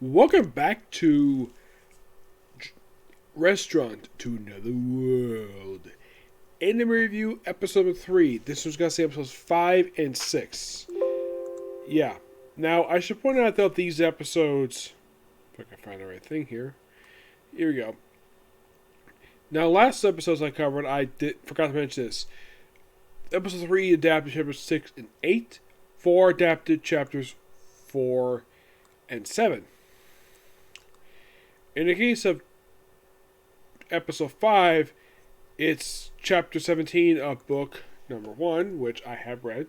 Welcome back to Restaurant to Another World. Anime Review Episode 3. This was going to say episodes 5 and 6. Yeah. Now, I should point out that these episodes... If I can find the right thing here. Here we go. Now, last episodes I covered, forgot to mention this. Episode 3 adapted chapters 6 and 8. 4 adapted chapters 4 and 7. In the case of episode 5, it's chapter 17 of book number 1, which I have read,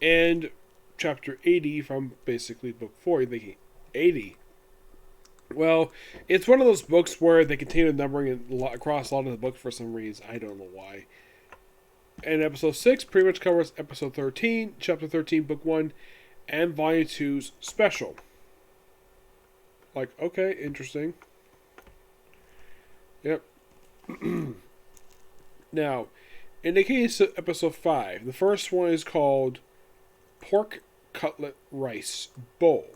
and chapter 80 from basically book 4. You're thinking, 80? Well, it's one of those books where they continue numbering across a lot of the books for some reason. I don't know why. And episode 6 pretty much covers episode 13, chapter 13, book 1, and volume 2's special. Like, okay, interesting. Yep. Now, in the case of episode 5, the first one is called Pork Cutlet Rice Bowl.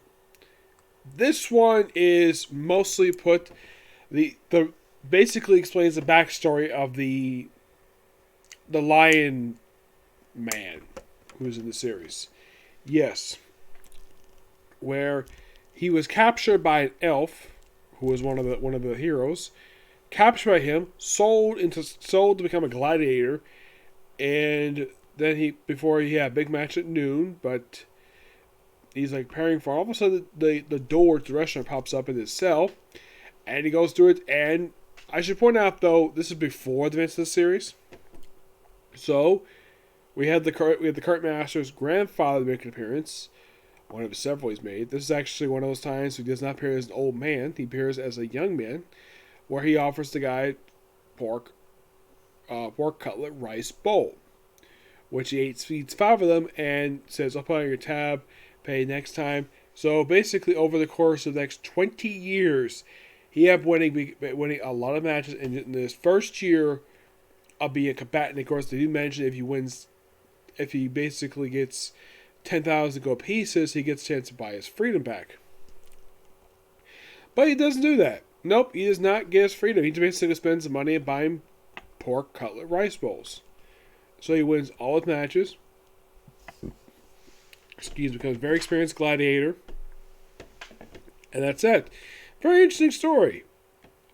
This one is mostly put the basically explains the backstory of the lion man who's in the series. Yes. Where he was captured by an elf who was one of the heroes. Captured by him, sold to become a gladiator, and then before he had a big match at noon, but he's like preparing for it. All of a sudden the door to the restaurant pops up in his cell, and he goes through it. And I should point out though, this is before the events of the series, so we had the current master's grandfather make an appearance. One of several he's made. This is actually one of those times he does not appear as an old man. He appears as a young man, where he offers the guy pork cutlet rice bowl, which he eats 5 of them and says, "I'll put on your tab, pay next time." So basically, over the course of the next 20 years, he had winning a lot of matches. And in his first year of being a combatant, of course, they do mention if he basically gets 10,000 gold pieces, he gets a chance to buy his freedom back. But he doesn't do that. Nope, he does not get his freedom. He just basically spends the money buying pork cutlet rice bowls. So he wins all his matches. Becomes a very experienced gladiator. And that's it. Very interesting story.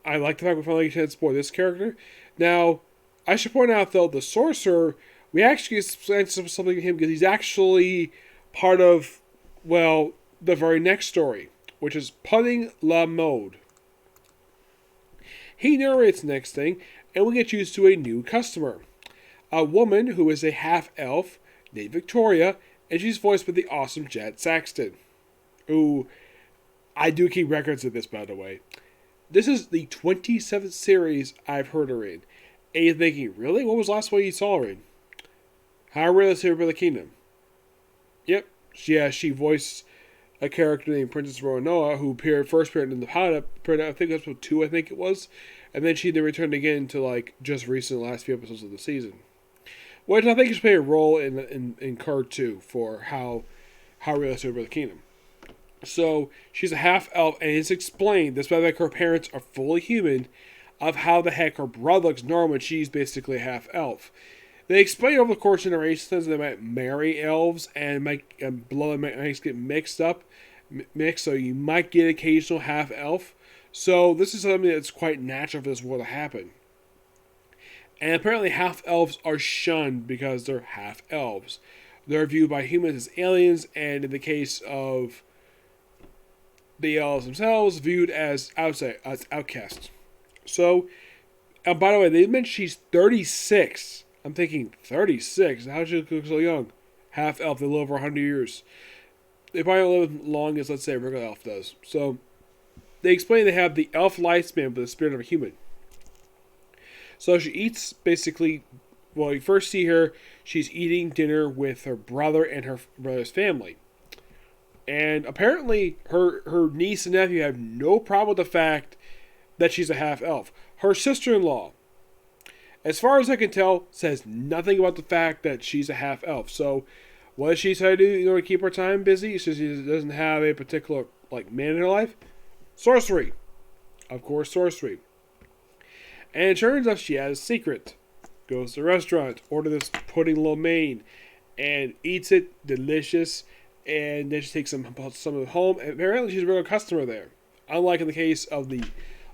I like the fact we finally get a chance to explore this character. Now, I should point out, though, the sorcerer, we actually get something to him because he's actually part of, well, the very next story, which is Pudding La Mode. He narrates the next thing, and we get used to a new customer. A woman who is a half-elf named Victoria, and she's voiced by the awesome Jad Saxton. Who, I do keep records of this, by the way. This is the 27th series I've heard her in. And you're thinking, really? What was the last one you saw her in? How Realistic for the Kingdom. Yep. She voiced a character named Princess Roanoa, who first appeared in the pilot. I think episode 2, I think it was. And then she then returned again to just recent last few episodes of the season. Which I think should play a role in Card 2 for how Realistic for the Kingdom. So she's a half elf, and it's explained, despite her parents are fully human, of how the heck her brother looks normal and she's basically a half elf. They explain over the course of generations that they might marry elves and blood might get mixed, so you might get occasional half elf. So this is something that's quite natural for this world to happen. And apparently half elves are shunned because they're half elves. They're viewed by humans as aliens, and in the case of the elves themselves, viewed as outcasts. So, and by the way, they mentioned she's 36. I'm thinking, 36? How does she look so young? Half elf, they live over 100 years. They probably don't live as long as, let's say, a regular elf does. So, they explain they have the elf lifespan with the spirit of a human. So she eats, basically, well, you first see her, she's eating dinner with her brother and her brother's family. And apparently, her niece and nephew have no problem with the fact that she's a half-elf. Her sister-in-law, as far as I can tell, says nothing about the fact that she's a half-elf. So, what does she try to do to keep her time busy? She doesn't have a particular like man in her life? Sorcery. Of course, sorcery. And it turns out she has a secret. Goes to the restaurant, orders this pudding lo mein, and eats it. Delicious. And then she takes some of it home. And apparently she's a regular customer there. Unlike in the case of the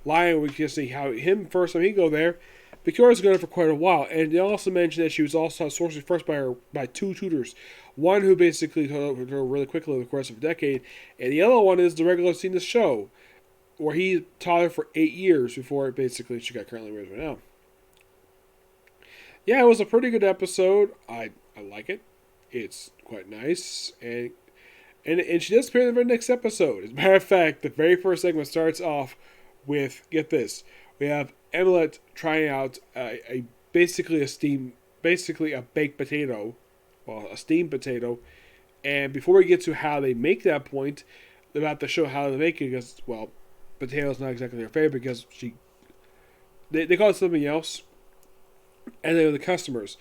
lion, we can see how him first time he go there, Victoria's been there for quite a while. And they also mentioned that she was also taught sorcery first by two tutors. One who basically taught her really quickly over the course of a decade, and the other one is the regular scene of the show, where he taught her for 8 years before basically she got currently raised right now. Yeah, it was a pretty good episode. I like it. It's quite nice, and she does appear in the very next episode. As a matter of fact, the very first segment starts off with, get this, we have Emmett trying out basically a baked potato, well, a steamed potato. And before we get to how they make that point, they're about to show how they make it because, well, potato's not exactly her favorite because they call it something else, and they're the customers.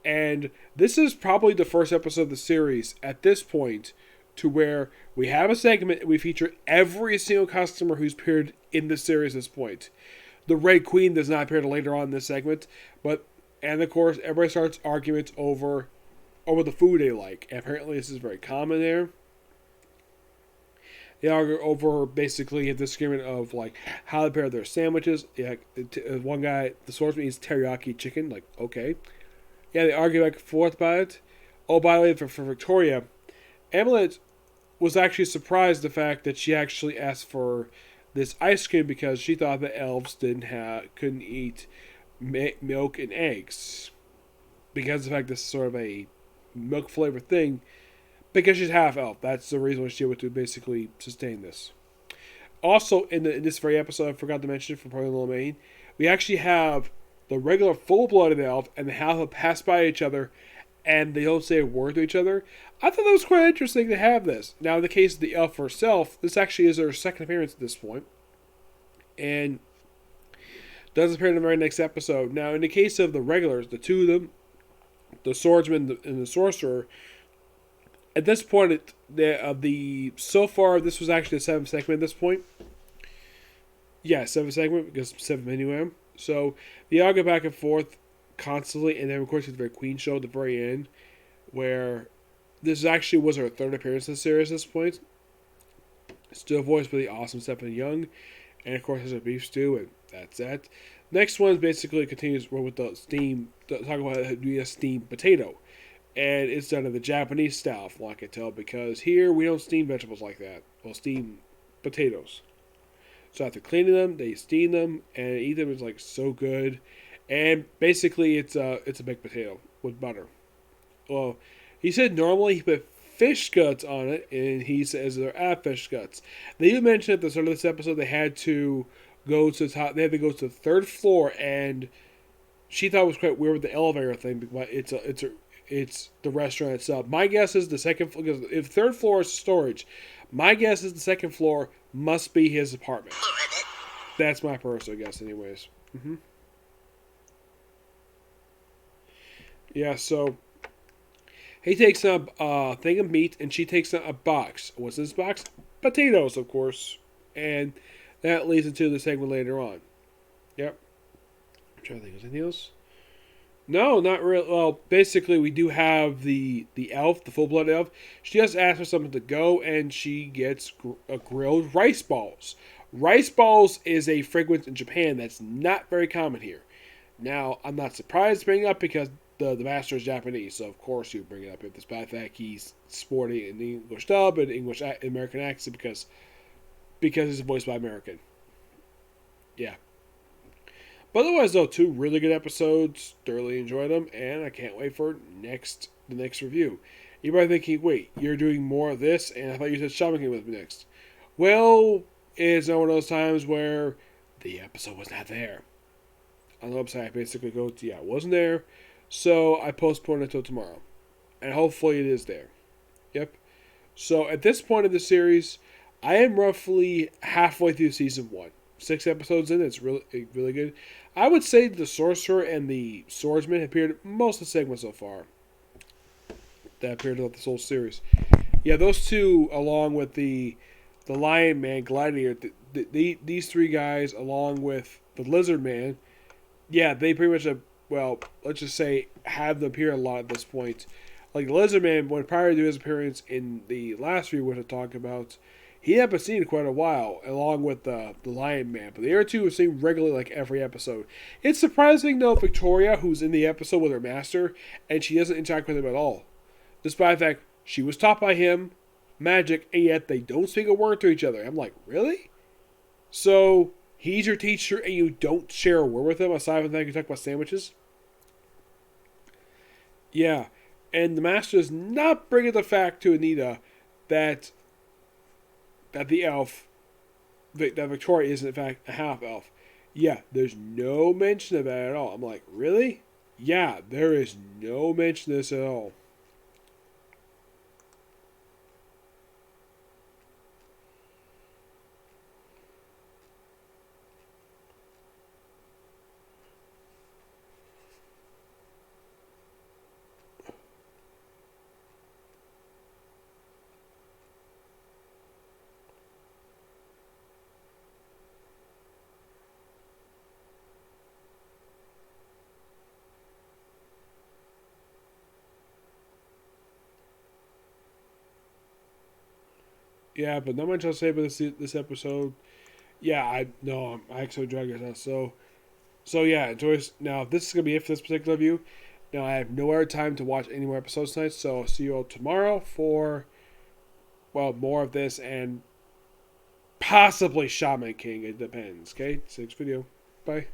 And this is probably the first episode of the series at this point to where we have a segment we feature every single customer who's appeared in the series at this point. The Red Queen does not appear till later on in this segment, and of course everybody starts arguments over the food they like. And apparently this is very common there. They argue over basically a disagreement of like how they prepare their sandwiches. Yeah, one guy, the swordsman, eats teriyaki chicken. Like, okay. Yeah, they argue back and forth about it. Oh, by the way, for Victoria, Emmett was actually surprised the fact that she actually asked for this ice cream because she thought that elves couldn't eat milk and eggs because of the fact this is sort of a milk flavored thing. Because she's half elf, that's the reason why she's able to basically sustain this. Also, in this very episode, I forgot to mention from Pudding lo mein, we actually have the regular full-blooded elf and the half elf pass by each other, and they don't say a word to each other. I thought that was quite interesting to have this. Now, in the case of the elf herself, this actually is her second appearance at this point, and does appear in the very next episode. Now, in the case of the regulars, the two of them, the swordsman and the sorcerer, at this point, so far, this was actually the 7th segment at this point. Yeah, 7th segment, because 7th anyway. So, they all go back and forth constantly, and then, of course, it's the very Queen show at the very end, where this actually was her 3rd appearance in the series at this point. Still voiced by the awesome Stephanie Young, and, of course, there's a beef stew, and that's that. Next one basically continues with the talking about how to do a steamed potato. And it's done in the Japanese style, from what I can tell, because here we don't steam vegetables like that. We'll steam potatoes. So after cleaning them, they steam them and eat them. It's like so good. And basically, it's a baked potato with butter. Well, he said normally he put fish guts on it, and he says there are fish guts. They even mentioned at the start of this episode they had to go to the top. They had to go to the 3rd floor, and she thought it was quite weird with the elevator thing, but it's the restaurant itself. My guess is the second floor, because if 3rd floor is storage, my guess is the 2nd floor must be his apartment. That's my personal guess, anyways. Yeah, so he takes a thing of meat, and she takes a box. What's in this box? Potatoes, of course. And that leads into the segment later on. Yep. I'm trying to think of anything else. No, not really. Well, basically, we do have the elf, the full-blooded elf. She just asks for something to go, and she gets grilled rice balls. Rice balls is a fragrance in Japan that's not very common here. Now, I'm not surprised to bring it up because the master is Japanese, so of course you bring it up. Despite the fact he's sporting an English dub and English American accent because he's voiced by American. Yeah. But otherwise, though, 2 really good episodes. Thoroughly enjoyed them, and I can't wait for the next review. You're probably thinking, wait, you're doing more of this, and I thought you said Shaman King was next. Well, it's one of those times where the episode was not there. On the website, I basically go to, it wasn't there, so I postponed it until tomorrow. And hopefully it is there. Yep. So at this point of the series, I am roughly halfway through season 1. 6 episodes in, it's really, really good. I would say the Sorcerer and the Swordsman have appeared in most of the segments so far. That appeared throughout this whole series. Yeah, those two, along with the the Lion Man, Gladiator, these three guys, along with the Lizard Man, yeah, they pretty much well, let's just say have them appear a lot at this point. Like the Lizard Man, when prior to his appearance in the last review, which I talked about, he hadn't been seen in quite a while, along with the Lion Man. But the other two were seen regularly, like every episode. It's surprising though, Victoria, who's in the episode with her master, and she doesn't interact with him at all, despite the fact she was taught by him magic, and yet they don't speak a word to each other. I'm like, really? So he's your teacher, and you don't share a word with him aside from that you talk about sandwiches? Yeah, and the master does not bring it the fact to Anita that the elf, that Victoria is in fact a half elf. Yeah, there's no mention of that at all. I'm like, really? Yeah, there is no mention of this at all. Yeah, but not much I'll say about this episode. Yeah, I no, I actually enjoyed it now. So yeah, enjoy. Now this is gonna be it for this particular review. Now I have no other time to watch any more episodes tonight, so I'll see you all tomorrow for more of this and possibly Shaman King. It depends. Okay, next video. Bye.